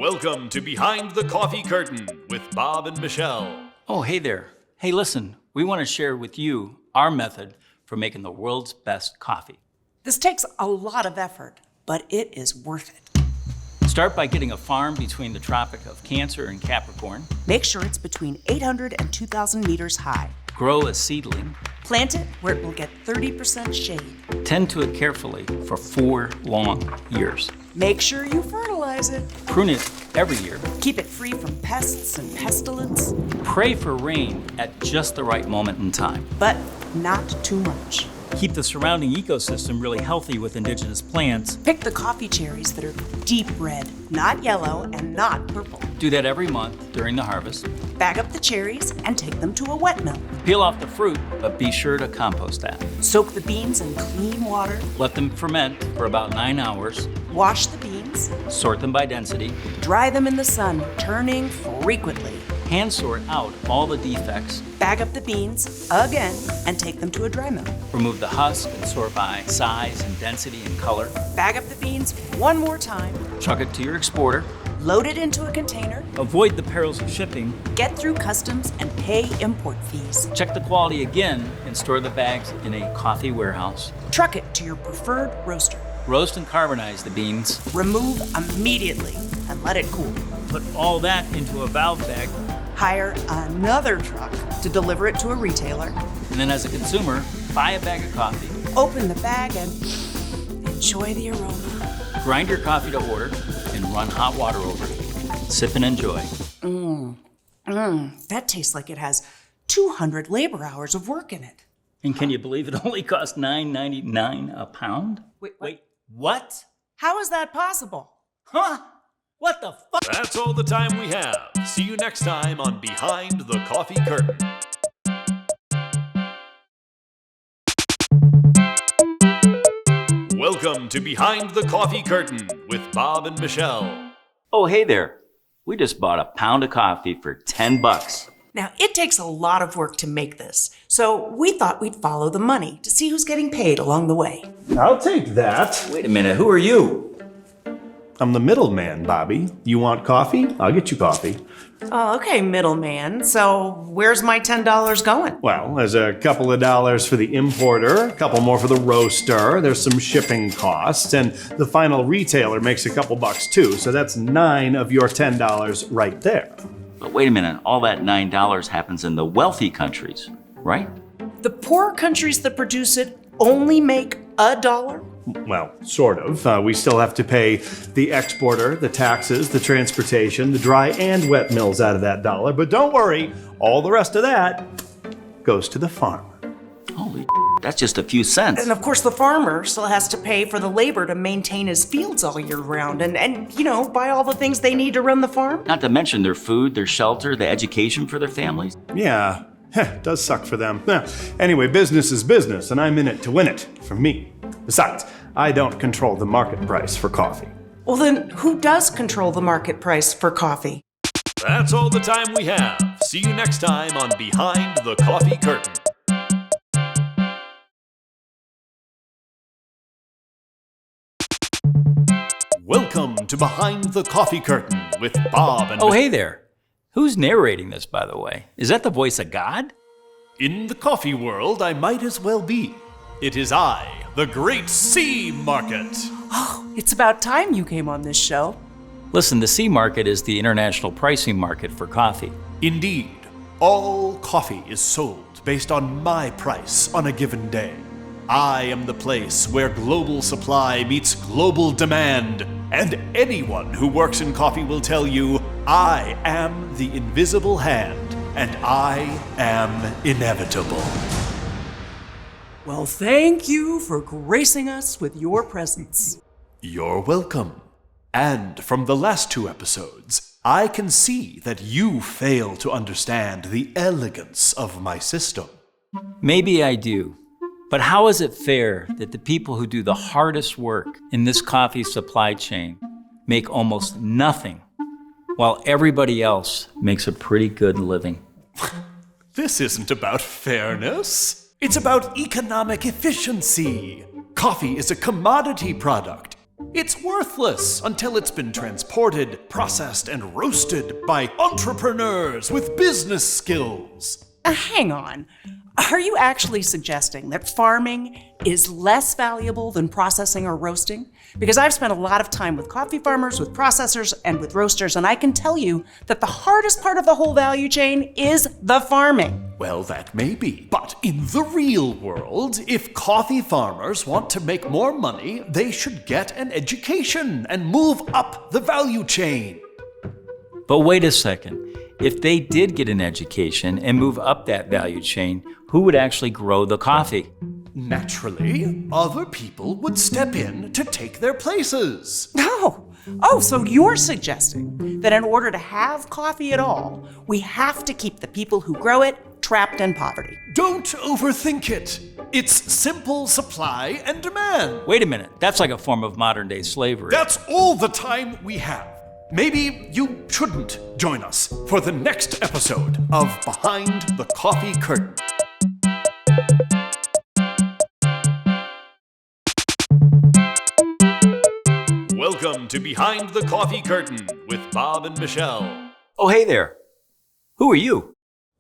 Welcome to Behind the Coffee Curtain with Bob and Michelle. Oh, hey there. Hey, listen, we want to share with you our method for making the world's best coffee. This takes a lot of effort, but it is worth it. Start by getting a farm between the Tropic of Cancer and Capricorn. Make sure it's between 800 and 2,000 meters high. Grow a seedling. Plant it where it will get 30% shade. Tend to it carefully for 4 long years. Make sure you fertilize it. Prune it every year. Keep it free from pests and pestilence, Pray for rain at just the right moment in time. but not too much. Keep the surrounding ecosystem really healthy with indigenous plants. Pick the coffee cherries that are deep red, not yellow and not purple. Do that every month during the harvest. Bag up the cherries and take them to a wet mill. Peel off the fruit, but be sure to compost that. Soak the beans in clean water. Let them ferment for about 9 hours. Wash the beans. Sort them by density. Dry them in the sun, turning frequently. Hand sort out all the defects. Bag up the beans again and take them to a dry mill. Remove the husk and sort by size and density and color. Bag up the beans one more time. Truck it to your exporter. Load it into a container. Avoid the perils of shipping. Get through customs and pay import fees. Check the quality again and store the bags in a coffee warehouse. Truck it to your preferred roaster. Roast and carbonize the beans. Remove immediately and let it cool. Put all that into a valve bag. Hire another truck to deliver it to a retailer. And then as a consumer, buy a bag of coffee. Open the bag and enjoy the aroma. Grind your coffee to order and run hot water over it. Sip and enjoy. That tastes like it has 200 labor hours of work in it. And can you believe it only costs $9.99 a pound? Wait, What? how is that possible? Huh? What the fuck? That's all the time we have. See you next time on Behind the Coffee Curtain. Welcome to Behind the Coffee Curtain with Bob and Michelle. Oh, hey there. We just bought a pound of coffee for $10. Now, it takes a lot of work to make this, so we thought we'd follow the money to see who's getting paid along the way. I'll take that. Wait a minute, who are you? I'm the middleman, Bobby. You want coffee? I'll get you coffee. Oh, okay, middleman. So where's my $10 going? Well, there's a couple of dollars for the importer, a couple more for the roaster, there's some shipping costs, and the final retailer makes a couple bucks too, so that's 9 of your $10 right there. But wait a minute, all that $9 happens in the wealthy countries, right? The poor countries that produce it only make $1? Well, sort of. We still have to pay the exporter, the taxes, the transportation, the dry and wet mills out of that dollar, but don't worry, all the rest of that goes to the farmer. Holy that's just a few cents. And of course, the farmer still has to pay for the labor to maintain his fields all year round and buy all the things they need to run the farm. Not to mention their food, their shelter, the education for their families. Yeah, does suck for them. Anyway, business is business, and I'm in it to win it, for me. Besides, I don't control the market price for coffee. Well, then who does control the market price for coffee? That's all the time we have. See you next time on Behind the Coffee Curtain. Welcome to Behind the Coffee Curtain with Bob and Oh, hey there. Who's narrating this, by the way? Is that the voice of God? In the coffee world, I might as well be. It is I, the Great Sea Market. Oh, it's about time you came on this show. Listen, the sea market is the international pricing market for coffee. Indeed, all coffee is sold based on my price on a given day. I am the place where global supply meets global demand, and anyone who works in coffee will tell you I am the invisible hand, and I am inevitable. Well, thank you for gracing us with your presence. You're welcome. And from the last 2 episodes, I can see that you fail to understand the elegance of my system. Maybe I do. But how is it fair that the people who do the hardest work in this coffee supply chain make almost nothing, while everybody else makes a pretty good living? This isn't about fairness. It's about economic efficiency. Coffee is a commodity product. It's worthless until it's been transported, processed, and roasted by entrepreneurs with business skills. Hang on. Are you actually suggesting that farming is less valuable than processing or roasting? Because I've spent a lot of time with coffee farmers, with processors, and with roasters, and I can tell you that the hardest part of the whole value chain is the farming. Well, that may be. But in the real world, if coffee farmers want to make more money, they should get an education and move up the value chain. But wait a second. If they did get an education and move up that value chain, who would actually grow the coffee? Naturally, other people would step in to take their places. Oh, so you're suggesting that in order to have coffee at all, we have to keep the people who grow it trapped in poverty. Don't overthink it. It's simple supply and demand. Wait a minute, that's like a form of modern day slavery. That's all the time we have. Maybe you shouldn't join us for the next episode of Behind the Coffee Curtain. Welcome to Behind the Coffee Curtain with Bob and Michelle. Oh, hey there. Who are you?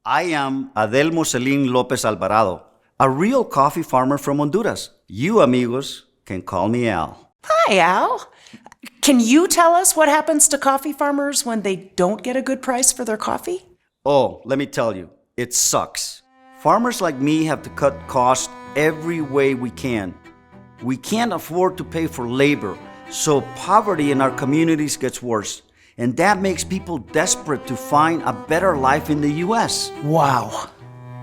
I am Adelmo Celine Lopez Alvarado, a real coffee farmer from Honduras. You, amigos, can call me Al. Hi, Al. Can you tell us what happens to coffee farmers when they don't get a good price for their coffee? Oh, let me tell you, it sucks. Farmers like me have to cut costs every way we can. We can't afford to pay for labor, so poverty in our communities gets worse. And that makes people desperate to find a better life in the U.S. Wow.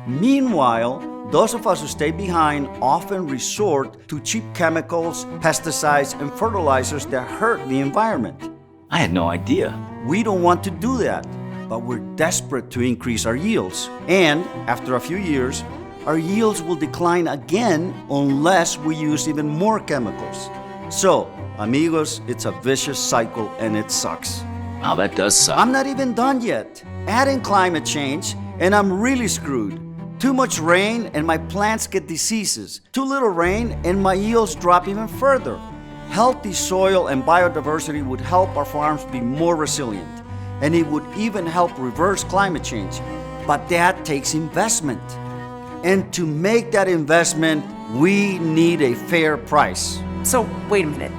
Meanwhile, those of us who stay behind often resort to cheap chemicals, pesticides, and fertilizers that hurt the environment. I had no idea. We don't want to do that, but we're desperate to increase our yields. And after a few years, our yields will decline again unless we use even more chemicals. So, amigos, it's a vicious cycle and it sucks. Wow, that does suck. I'm not even done yet. Add in climate change, and I'm really screwed. Too much rain and my plants get diseases. Too little rain and my yields drop even further. Healthy soil and biodiversity would help our farms be more resilient, and it would even help reverse climate change. But that takes investment. And to make that investment, we need a fair price. So, wait a minute.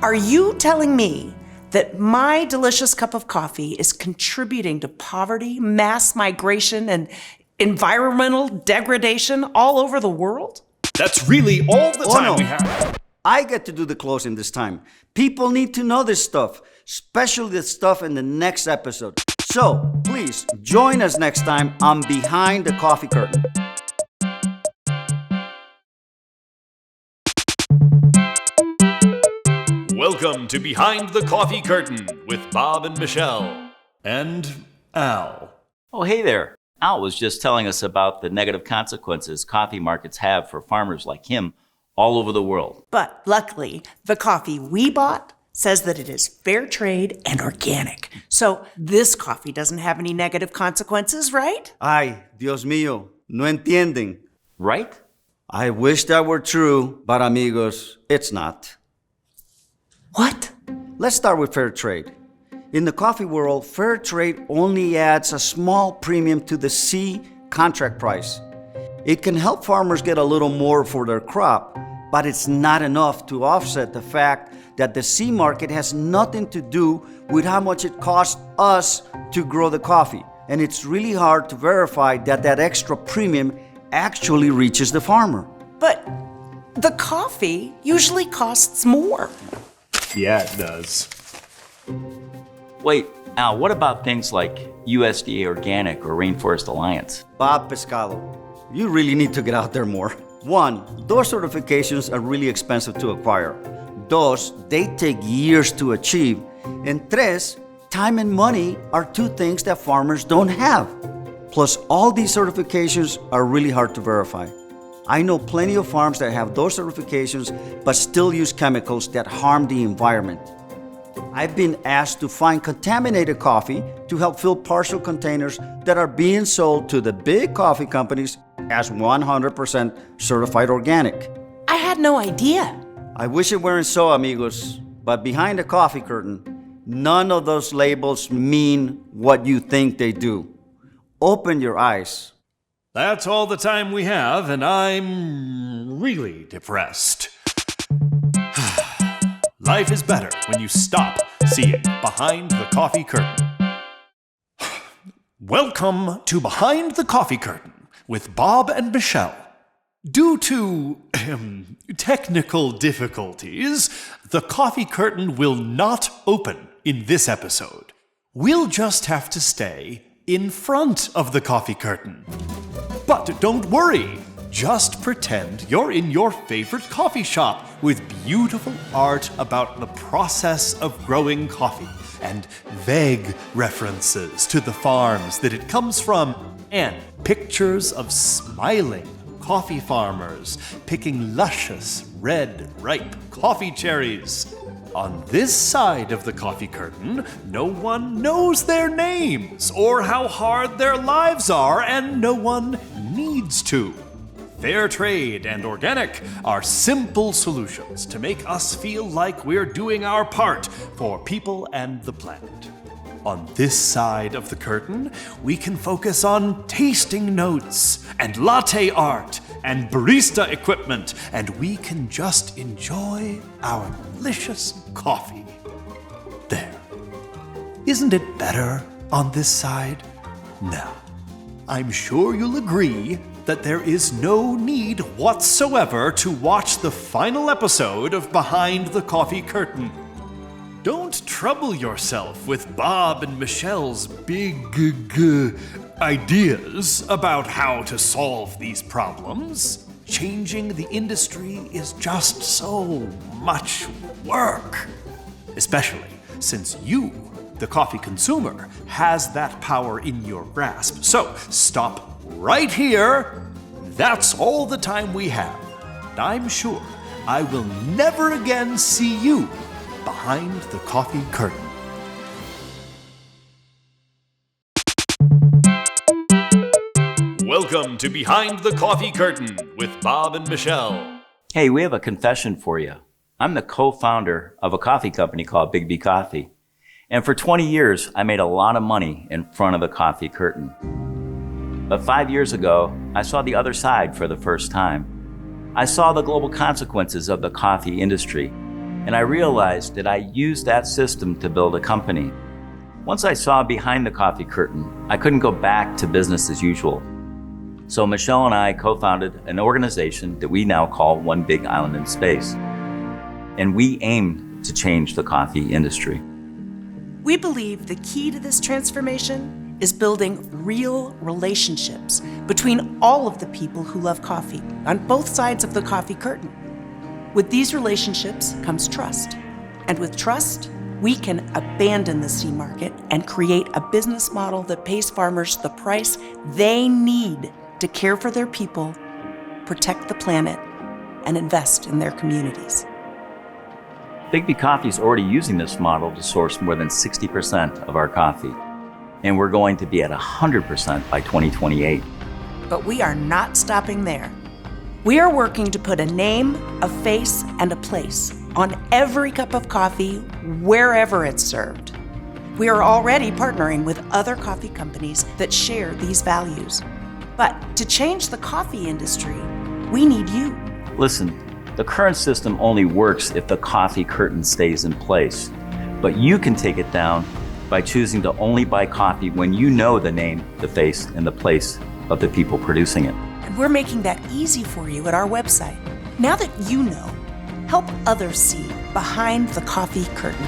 Are you telling me that my delicious cup of coffee is contributing to poverty, mass migration, and environmental degradation all over the world? That's really all the time no. we have. I get to do the closing this time. People need to know this stuff, especially the stuff in the next episode. So, please, join us next time on Behind the Coffee Curtain. Welcome to Behind the Coffee Curtain with Bob and Michelle. And Al. Oh, hey there. Al was just telling us about the negative consequences coffee markets have for farmers like him all over the world. But luckily, the coffee we bought says that it is fair trade and organic. So this coffee doesn't have any negative consequences, right? Ay, Dios mío, no entienden. Right? I wish that were true, but amigos, it's not. What? Let's start with fair trade. In the coffee world, fair trade only adds a small premium to the C contract price. It can help farmers get a little more for their crop, but it's not enough to offset the fact that the C market has nothing to do with how much it costs us to grow the coffee. And it's really hard to verify that that extra premium actually reaches the farmer. But the coffee usually costs more. Yeah, it does. Wait, Al, what about things like USDA Organic or Rainforest Alliance? Bob Pescado, you really need to get out there more. One, those certifications are really expensive to acquire. Dos, they take years to achieve. And tres, time and money are two things that farmers don't have. Plus, all these certifications are really hard to verify. I know plenty of farms that have those certifications but still use chemicals that harm the environment. I've been asked to find contaminated coffee to help fill partial containers that are being sold to the big coffee companies as 100% certified organic. I had no idea. I wish it weren't so, amigos, But behind the coffee curtain, none of those labels mean what you think they do. Open your eyes. That's all the time we have, and I'm really depressed. Life is better when you stop seeing behind the coffee curtain. Welcome to Behind the Coffee Curtain with Bob and Michelle. Due to technical difficulties, the coffee curtain will not open in this episode. We'll just have to stay in front of the coffee curtain. But don't worry, just pretend you're in your favorite coffee shop with beautiful art about the process of growing coffee and vague references to the farms that it comes from and pictures of smiling coffee farmers picking luscious, red, ripe coffee cherries. On this side of the coffee curtain, no one knows their names or how hard their lives are, and no one needs to. Fair trade and organic are simple solutions to make us feel like we're doing our part for people and the planet. On this side of the curtain, we can focus on tasting notes and latte art and barista equipment, and we can just enjoy our delicious coffee. There. Isn't it better on this side? Now, I'm sure you'll agree that there is no need whatsoever to watch the final episode of Behind the Coffee Curtain. Don't trouble yourself with Bob and Michelle's big ideas about how to solve these problems. Changing the industry is just so much work. Especially since you, the coffee consumer, has that power in your grasp. So stop right here. That's all the time we have. And I'm sure I will never again see you behind the coffee curtain. Welcome to Behind the Coffee Curtain with Bob and Michelle. Hey, we have a confession for you. I'm the co-founder of a coffee company called Big B Coffee. And for 20 years, I made a lot of money in front of the coffee curtain. But 5 years ago, I saw the other side for the first time. I saw the global consequences of the coffee industry, and I realized that I used that system to build a company. Once I saw behind the coffee curtain, I couldn't go back to business as usual. So Michelle and I co-founded an organization that we now call One Big Island in Space. And we aim to change the coffee industry. We believe the key to this transformation is building real relationships between all of the people who love coffee on both sides of the coffee curtain. With these relationships comes trust. And with trust, we can abandon the C market and create a business model that pays farmers the price they need to care for their people, protect the planet, and invest in their communities. Big B Coffee is already using this model to source more than 60% of our coffee. And we're going to be at 100% by 2028. But we are not stopping there. We are working to put a name, a face, and a place on every cup of coffee wherever it's served. We are already partnering with other coffee companies that share these values. But to change the coffee industry, we need you. Listen, the current system only works if the coffee curtain stays in place. But you can take it down by choosing to only buy coffee when you know the name, the face, and the place of the people producing it. And we're making that easy for you at our website. Now that you know, help others see behind the coffee curtain.